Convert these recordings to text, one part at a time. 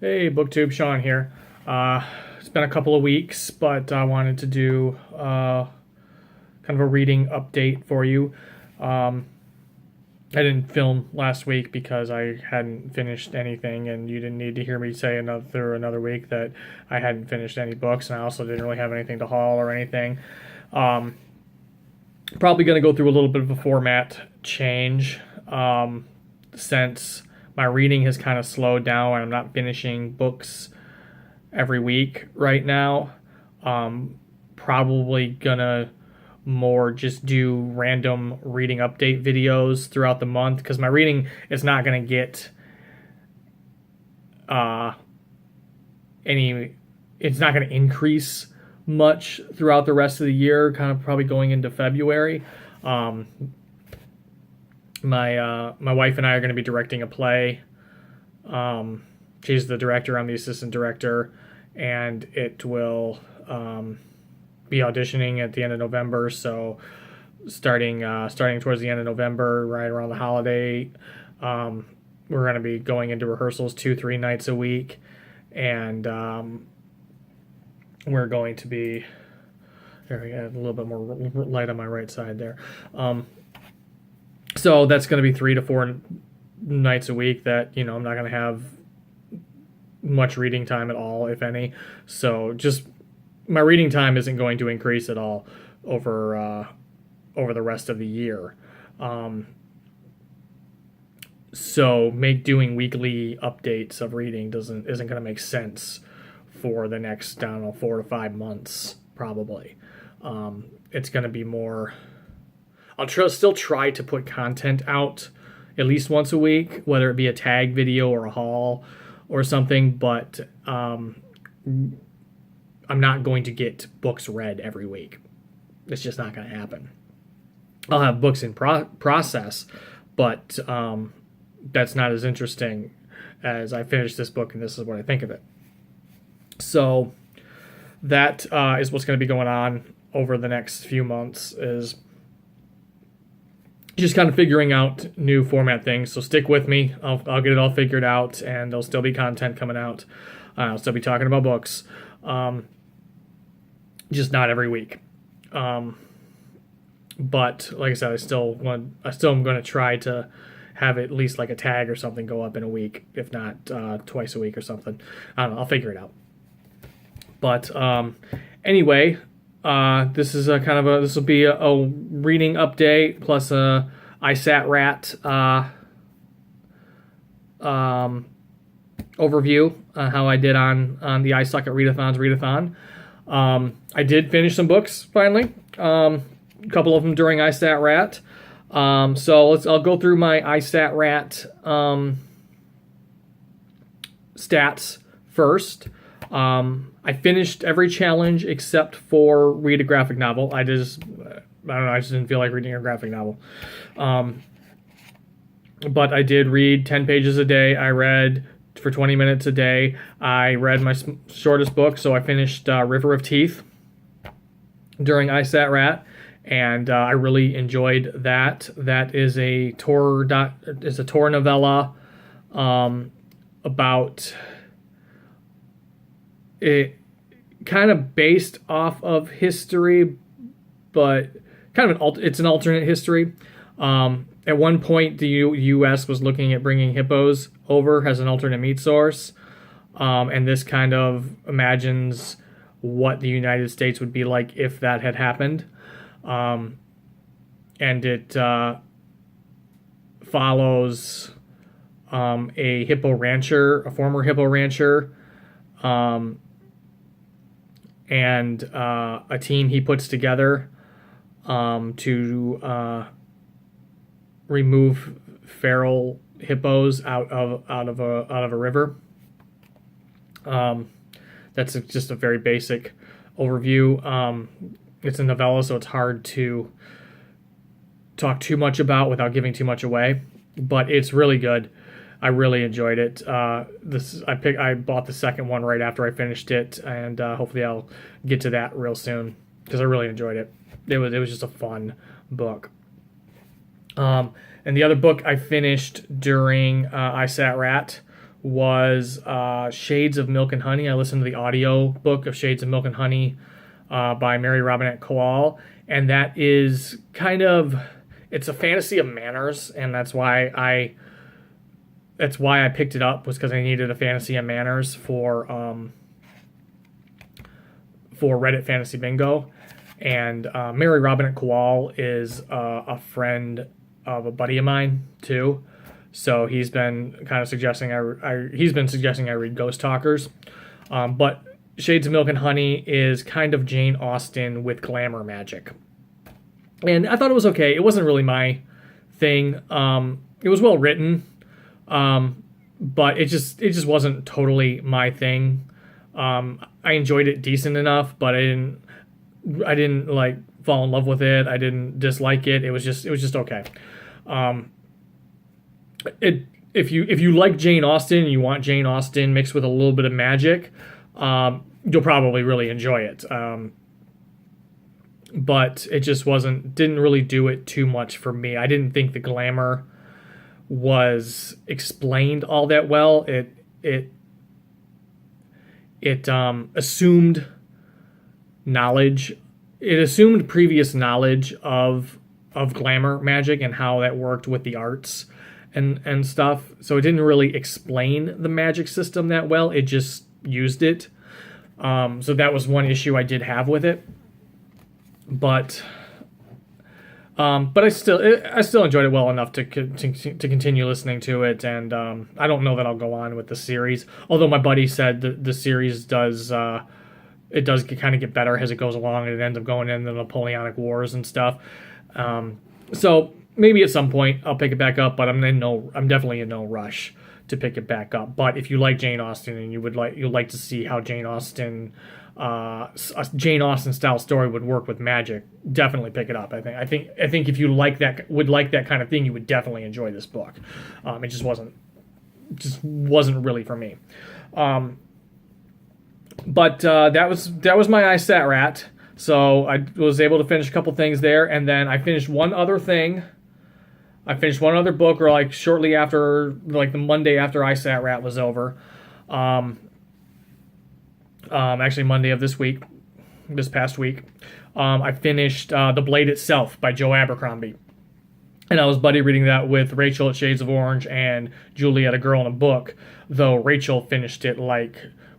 Hey, Booktube, Sean here. It's been a couple of weeks, but I wanted to do kind of a reading update for you. I didn't film last week because I hadn't finished anything, and you didn't need to hear me say another week that I hadn't finished any books, and I also didn't really have anything to haul or anything. Probably going to go through a little bit of a format change since my reading has kind of slowed down and I'm not finishing books every week right now. Probably gonna more just do random reading update videos throughout the month because my reading is not gonna get it's not gonna increase much throughout the rest of the year, kind of probably going into February. My wife and I are going to be directing a play. She's the director, I'm the assistant director, and it will be auditioning at the end of November. So starting towards the end of November, right around the holiday, we're going to be going into rehearsals 2-3 nights a week, and we're going to be there. We have a little bit more light on my right side there. So that's going to be 3 to 4 nights a week that, I'm not going to have much reading time at all, if any. So just my reading time isn't going to increase at all over the rest of the year. So doing weekly updates of reading isn't going to make sense for the next, 4 to 5 months, probably. It's going to be more... I'll still try to put content out at least once a week, whether it be a tag video or a haul or something, but I'm not going to get books read every week. It's just not going to happen. I'll have books in process, but that's not as interesting as I finish this book and this is what I think of it. So that is what's going to be going on over the next few months, is just kind of figuring out new format things. So stick with me. I'll get it all figured out, and there'll still be content coming out. I'll still be talking about books, just not every week. But like I said, I still am going to try to have at least like a tag or something go up in a week, if not twice a week or something. I don't know. I'll figure it out. But anyway. This is this will be a reading update plus a ISATRAT overview on how I did on the I Suck at Readathon's readathon. I did finish some books finally, a couple of them during ISATRAT. So I'll go through my ISATRAT stats first. I finished every challenge except for read a graphic novel. I just didn't feel like reading a graphic novel. But I did read 10 pages a day. I read for 20 minutes a day. I read my shortest book, so I finished River of Teeth during ISATRAT, and I really enjoyed that. That is a Tor novella about... It kind of based off of history, but kind of it's an alternate history. At one point, the U.S. was looking at bringing hippos over as an alternate meat source, and this kind of imagines what the United States would be like if that had happened. And it follows a former hippo rancher, and a team he puts together to remove feral hippos out of a river. That's just a very basic overview. It's a novella, so it's hard to talk too much about without giving too much away, but it's really good. I really enjoyed it. I bought the second one right after I finished it, and hopefully I'll get to that real soon because I really enjoyed it. It was just a fun book. And the other book I finished during ISATRAT was Shades of Milk and Honey. I listened to the audio book of Shades of Milk and Honey by Mary Robinette Kowal, and that is kind of, it's a fantasy of manners, and that's why I picked it up, was because I needed a fantasy of manners for Reddit Fantasy Bingo. And Mary Robinette Kowal is a friend of a buddy of mine too, so he's been kind of suggesting I read Ghost Talkers, but Shades of Milk and Honey is kind of Jane Austen with glamour magic, and I thought it was okay. It wasn't really my thing. It was well written, but it just wasn't totally my thing. I enjoyed it decent enough, but I didn't like fall in love with it. I didn't dislike it. It was just okay. If you like Jane Austen and you want Jane Austen mixed with a little bit of magic, you'll probably really enjoy it. But it just didn't really do it too much for me. I didn't think the glamour was explained all that well. It assumed knowledge. It assumed previous knowledge of glamour magic and how that worked with the arts and stuff. So it didn't really explain the magic system that well. It just used it. So that was one issue I did have with it. But I still enjoyed it well enough to continue listening to it, and I don't know that I'll go on with the series. Although my buddy said the series does kind of get better as it goes along, and it ends up going into the Napoleonic Wars and stuff. So maybe at some point I'll pick it back up, but I'm definitely in no rush to pick it back up. But if you like Jane Austen and you'd like to see how Jane Austen style story would work with magic, definitely pick it up. I think if you like that kind of thing, you would definitely enjoy this book. It just wasn't really for me. But that was my ISATRAT. So I was able to finish a couple things there, and then I finished one other thing. I finished one other book, or like shortly after, like the Monday after ISATRAT was over. Actually Monday of this past week. I finished The Blade Itself by Joe Abercrombie. And I was buddy reading that with Rachel at Shades of Orange and Julie at A Girl in a Book, though Rachel finished it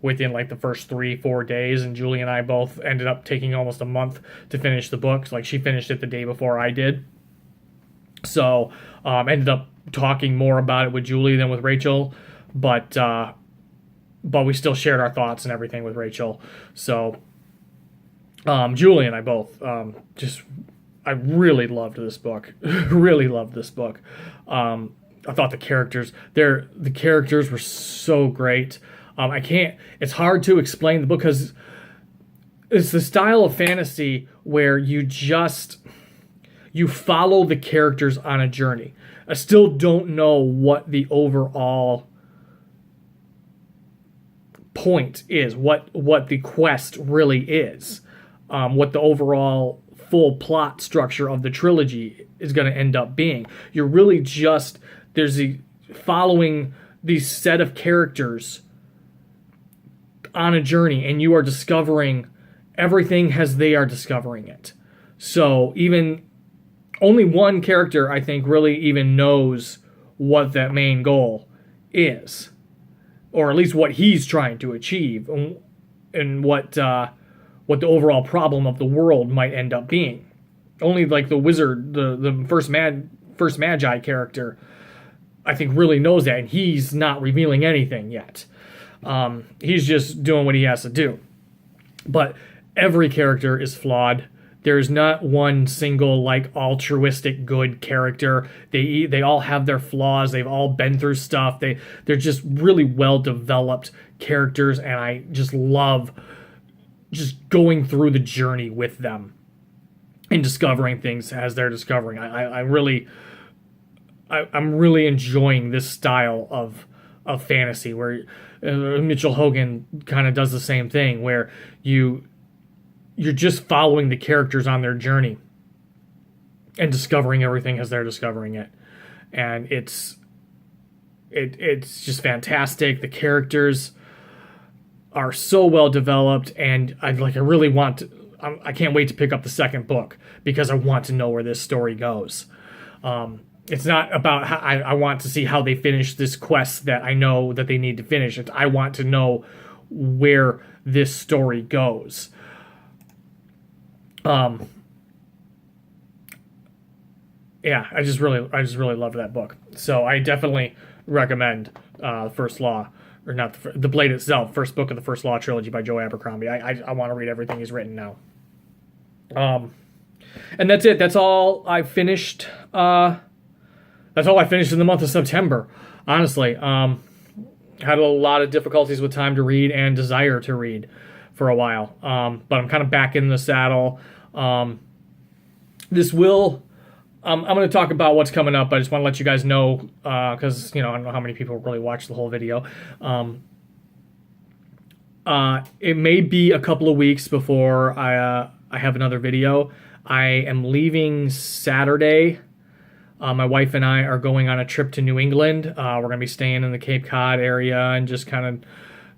within the first 3-4 days, and Julie and I both ended up taking almost a month to finish the book. Like, she finished it the day before I did. So, ended up talking more about it with Julie than with Rachel, but we still shared our thoughts and everything with Rachel. So, Julie and I both I really loved this book. Really loved this book. I thought the characters were so great. It's hard to explain the book because it's the style of fantasy where you follow the characters on a journey. I still don't know what the overall point is, what the quest really is, what the overall full plot structure of the trilogy is going to end up being. You're really following these set of characters on a journey, and you are discovering everything as they are discovering it. So even only one character, I think, really even knows what that main goal is, or at least what he's trying to achieve, and what the overall problem of the world might end up being. Only the wizard, the first Magi character, I think, really knows that, and he's not revealing anything yet. He's just doing what he has to do. But every character is flawed. There's not one single altruistic good character. They all have their flaws. They've all been through stuff. They're just really well developed characters, and I just love just going through the journey with them and discovering things as they're discovering. I'm really enjoying this style of fantasy where Mitchell Hogan kind of does the same thing, where you're just following the characters on their journey and discovering everything as they're discovering it. And it's it's just fantastic. The characters are so well developed, and I really want to. I can't wait to pick up the second book because I want to know where this story goes. It's not about how I want to see how they finish this quest that I know that they need to finish. I want to know where this story goes. Yeah, I just really loved that book. So I definitely recommend First Law, or not the Blade itself, first book of the First Law trilogy by Joe Abercrombie. I want to read everything he's written now. And that's it. That's all I finished. That's all I finished in the month of September. Honestly, had a lot of difficulties with time to read and desire to read for a while. But I'm kind of back in the saddle. This will. I'm going to talk about what's coming up. I just want to let you guys know, because I don't know how many people really watch the whole video. It may be a couple of weeks before I have another video. I am leaving Saturday. My wife and I are going on a trip to New England. We're going to be staying in the Cape Cod area and just kind of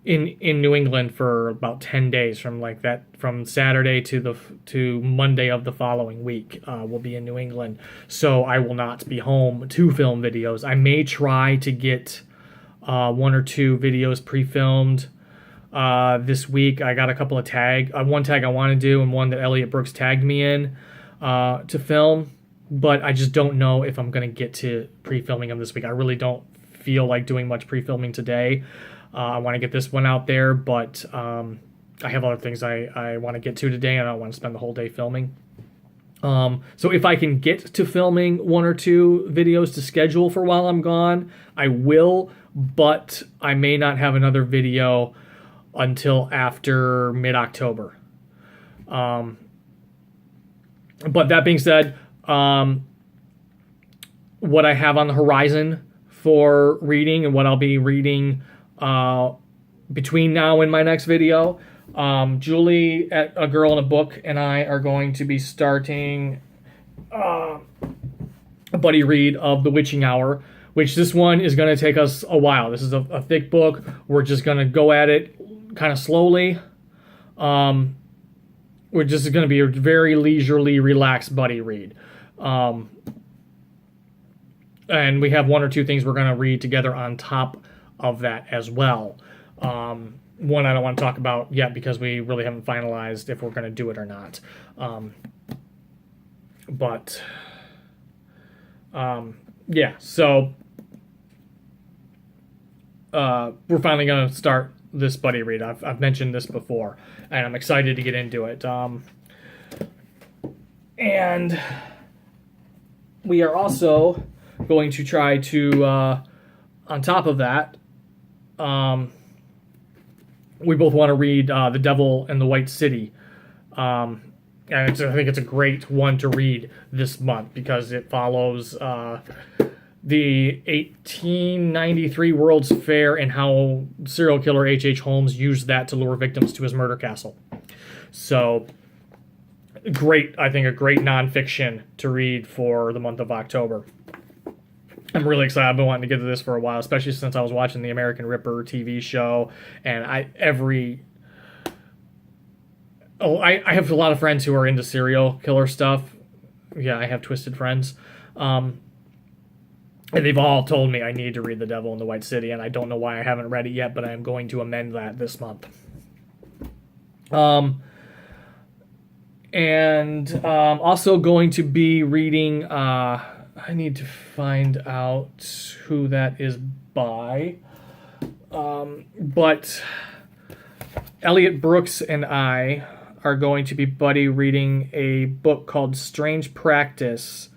in New England for about 10 days from Saturday to Monday of the following week. We'll be in New England, so I will not be home to film videos. I may try to get one or two videos pre-filmed this week. I got a couple of one tag I want to do and one that Elliot Brooks tagged me in to film, but I just don't know if I'm going to get to pre-filming them this week. I really don't feel like doing much pre-filming today. I want to get this one out there, but I have other things I want to get to today, and I don't want to spend the whole day filming. So if I can get to filming one or two videos to schedule for while I'm gone, I will, but I may not have another video until after mid-October. But that being said, what I have on the horizon for reading and what I'll be reading between now and my next video, Julie at A Girl in a Book and I are going to be starting a buddy read of The Witching Hour, which this one is going to take us a while. This is a thick book. We're just going to go at it kind of slowly. We're just going to be a very leisurely, relaxed buddy read. And we have one or two things we're going to read together on top of that as well. One I don't want to talk about yet because we really haven't finalized if we're going to do it or not. Yeah, so we're finally going to start this buddy read. I've mentioned this before, and I'm excited to get into it. And we are also going to try to, on top of that, we both want to read The Devil in the White City. And I think it's a great one to read this month because it follows the 1893 World's Fair and how serial killer H.H. Holmes used that to lure victims to his murder castle. So, I think a great nonfiction to read for the month of October. I'm really excited. I've been wanting to get to this for a while, especially since I was watching the American Ripper TV show, and I have a lot of friends who are into serial killer stuff. Yeah, I have twisted friends. And they've all told me I need to read The Devil in the White City, and I don't know why I haven't read it yet, but I am going to amend that this month. Also going to be reading, I need to find out who that is by. But Elliot Brooks and I are going to be buddy reading a book called Strange Practice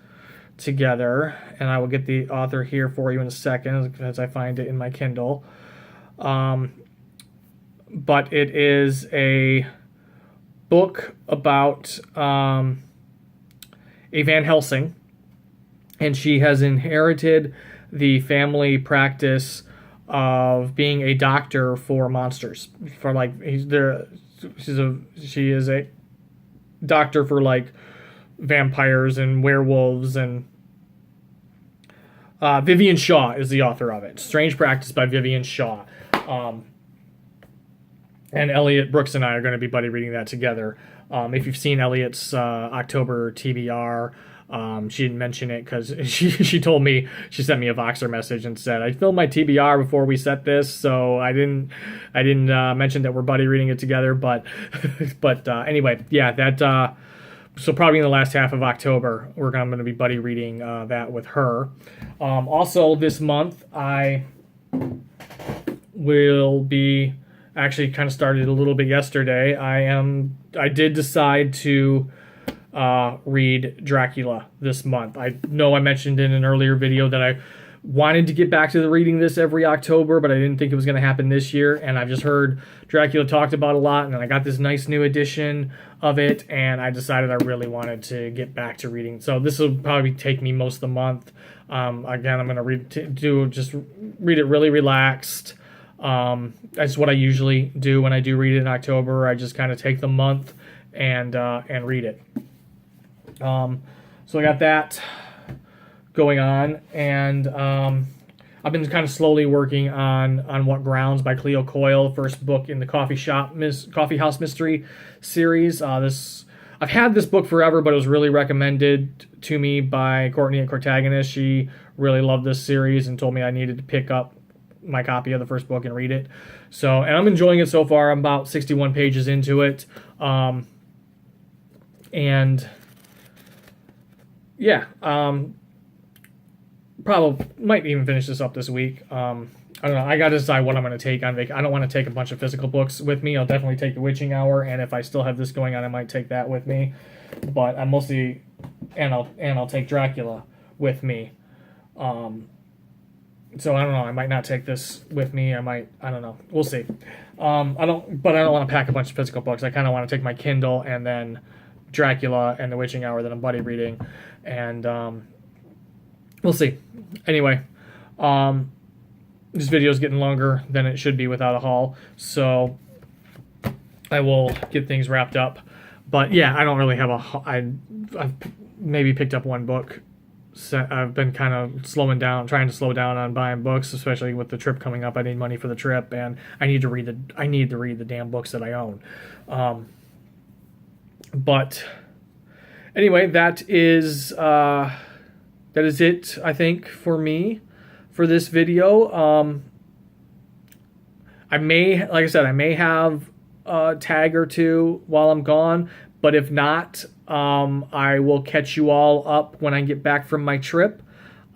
together, and I will get the author here for you in a second as I find it in my Kindle. But it is a book about a Van Helsing, and she has inherited the family practice of being a doctor for monsters. She is a doctor for like vampires and werewolves and Vivian Shaw is the author of it. Strange Practice by Vivian Shaw. And Elliot Brooks and I are going to be buddy reading that together. If you've seen Elliot's October TBR, she didn't mention it because she told me, she sent me a Voxer message and said, I filmed my TBR before we set this, so I didn't mention that we're buddy reading it together. But anyway, yeah, that. So probably in the last half of October, I'm going to be buddy reading that with her. Also this month, I will be, actually kind of started a little bit yesterday. I did decide to read Dracula this month. I know I mentioned in an earlier video that I wanted to get back to reading this every October, but I didn't think it was going to happen this year, and I've just heard Dracula talked about a lot, and I got this nice new edition of it, and I decided I really wanted to get back to reading. So this will probably take me most of the month. Again, I'm going to just read it really relaxed. That's what I usually do when I do read it in October. I just kind of take the month and read it. So I got that going on, and I've been kind of slowly working on What Grounds by Cleo Coyle, first book in the Coffee House Mystery series. I've had this book forever, but it was really recommended to me by Courtney Courtagonist. She really loved this series and told me I needed to pick up my copy of the first book and read it. So, and I'm enjoying it so far. I'm about 61 pages into it. And yeah, probably might even finish this up this week. I don't know. I got to decide what I'm going to take on vacation. I don't want to take a bunch of physical books with me. I'll definitely take The Witching Hour, and if I still have this going on, I might take that with me. But I'm mostly, and I'll take Dracula with me. So I don't know. I might not take this with me. I don't know. We'll see. I don't want to pack a bunch of physical books. I kind of want to take my Kindle and then Dracula and The Witching Hour that I'm buddy reading, and we'll see. Anyway, this video is getting longer than it should be without a haul, so I will get things wrapped up. But yeah, I don't really have I've maybe picked up one book. So I've been kind of trying to slow down on buying books, especially with the trip coming up. I need money for the trip, and I need to read the damn books that I own. But anyway, that is it, I think, for me for this video. I may have a tag or two while I'm gone, but if not, I will catch you all up when I get back from my trip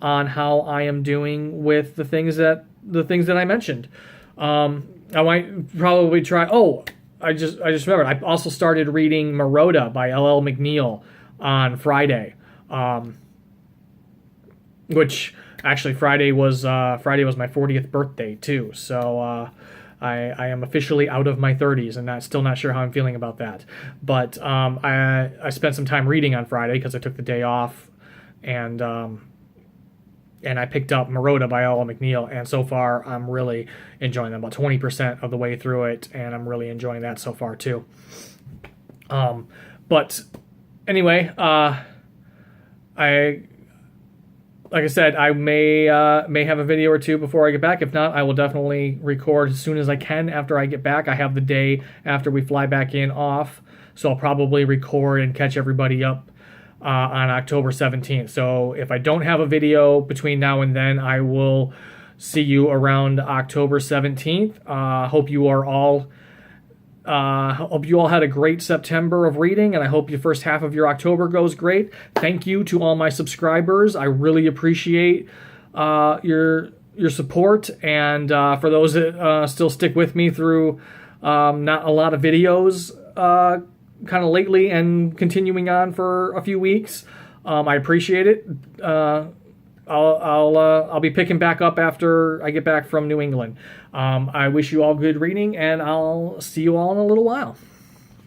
on how I am doing with the things that I mentioned. I might probably try. Oh, I just remembered. I also started reading Moroda by L.L. McNeil on Friday, which actually Friday was my 40th birthday too. So I am officially out of my 30s, and still not sure how I'm feeling about that. But I spent some time reading on Friday because I took the day off, and I picked up Moroda by L.L. McNeil, and so far I'm really enjoying them. About 20% of the way through it, and I'm really enjoying that so far too. But anyway, like I said, I may have a video or two before I get back. If not, I will definitely record as soon as I can after I get back. I have the day after we fly back in off, so I'll probably record and catch everybody up on October 17th. So if I don't have a video between now and then, I will see you around October 17th. Hope you all had a great September of reading, and I hope your first half of your October goes great. Thank you to all my subscribers. I really appreciate your support, and for those that still stick with me through not a lot of videos kind of lately and continuing on for a few weeks, I appreciate it. I'll be picking back up after I get back from New England. I wish you all good reading, and I'll see you all in a little while.